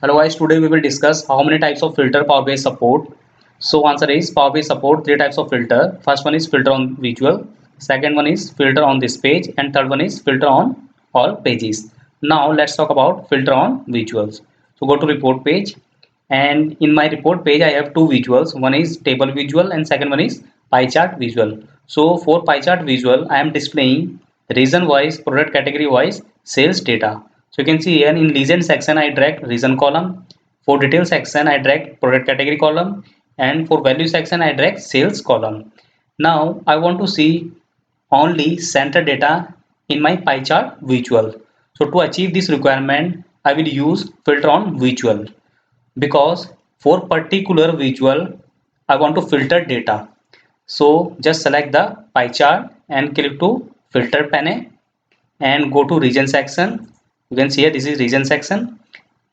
Hello guys, today we will discuss how many types of filter Power BI support. So answer is Power BI support three types of filter. First one is filter on visual, second one is filter on this page, and third one is filter on all pages. Now let's talk about filter on visuals. So go to report page, and in my report page I have two visuals. One is table visual and second one is pie chart visual. So for pie chart visual I am displaying region wise, product category wise sales data. So you can see here in legend section I drag region column, for detail section I drag product category column, and for value section I drag sales column. Now I want to see only center data in my pie chart visual. So to achieve this requirement I will use filter on visual, because for particular visual I want to filter data. So just select the pie chart and click to filter pane and go to region section. You can see here this is region section,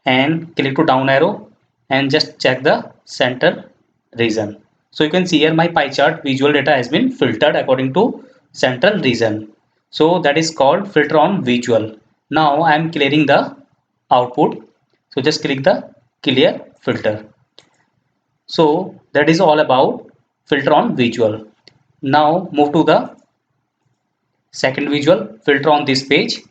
and click to down arrow and just check the center region. So you can see here my pie chart visual data has been filtered according to central region. So that is called filter on visual. Now I am clearing the output. So just click the clear filter. So that is all about filter on visual. Now move to the second visual, filter on this page.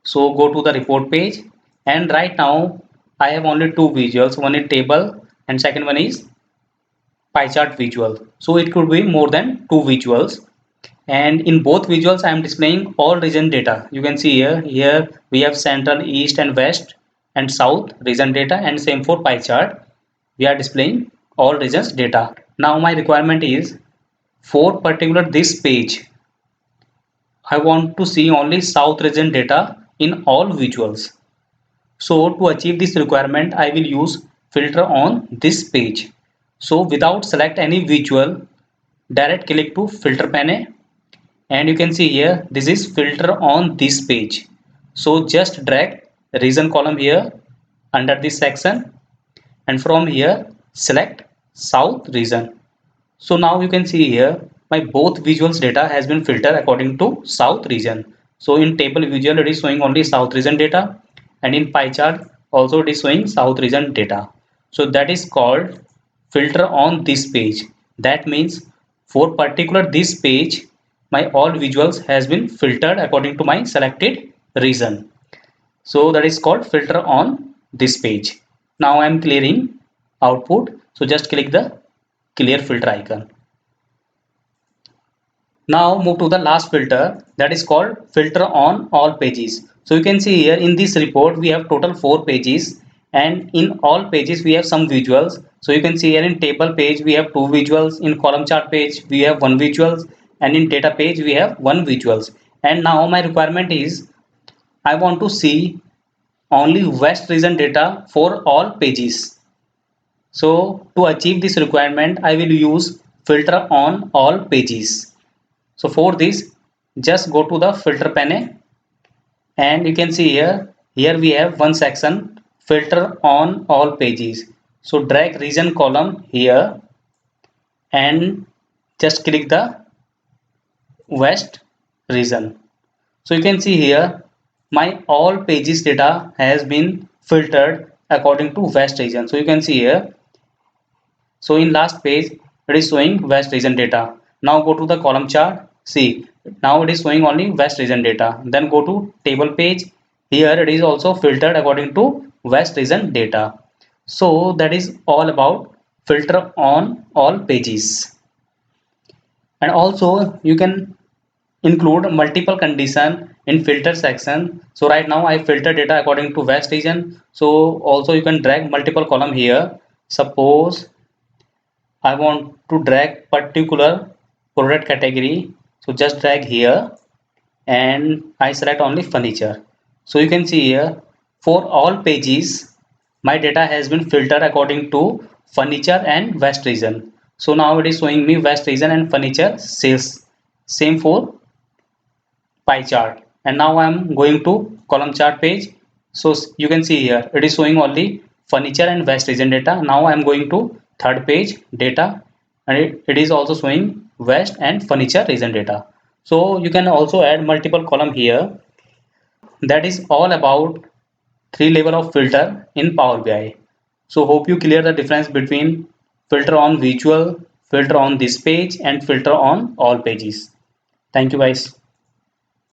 So go to the report page, and right now I have only two visuals. One is table and second one is pie chart visual. So it could be more than two visuals, and in both visuals I am displaying all region data. You can see here we have central, east and west and south region data, and same for pie chart we are displaying all regions data. Now my requirement is for particular this page I want to see only south region data in all visuals. So to achieve this requirement I will use filter on this page. So without select any visual, direct click to filter pane, and you can see here this is filter on this page. So just drag region column here under this section, and from here select south region. So now you can see here my both visuals data has been filtered according to south region. So in table visual it is showing only south region data, and in pie chart also it is showing south region data. So that is called filter on this page. That means for particular this page my all visuals has been filtered according to my selected region. So that is called filter on this page. Now I am clearing output. So just click the clear filter icon. Now move to the last filter, that is called filter on all pages. So you can see here in this report we have total 4 pages, and in all pages we have some visuals. So you can see here in table page we have 2 visuals, in column chart page we have 1 visuals, and in data page we have 1 visuals. And now my requirement is I want to see only west region data for all pages. So to achieve this requirement I will use filter on all pages. So for this just go to the filter pane, and you can see here we have one section filter on all pages. So drag region column here and just click the west region. So you can see here my all pages data has been filtered according to west region. So you can see here, so in last page it is showing west region data. Now go to the column chart. See, now it is showing only west region data. Then go to table page. Here it is also filtered according to west region data. So that is all about filter on all pages. And also you can include multiple condition in filter section. So right now I filter data according to west region. So also you can drag multiple column here. Suppose I want to drag particular product category. So just drag here and I select only furniture. So you can see here for all pages my data has been filtered according to furniture and west region. So now it is showing me west region and furniture sales. Same for pie chart. And now I am going to column chart page. So you can see here it is showing only furniture and west region data. Now I am going to third page data, and it is also showing west and furniture region data. So you can also add multiple column here. That is all about three level of filter in Power BI. So hope you clear the difference between filter on visual, filter on this page and filter on all pages. Thank you guys.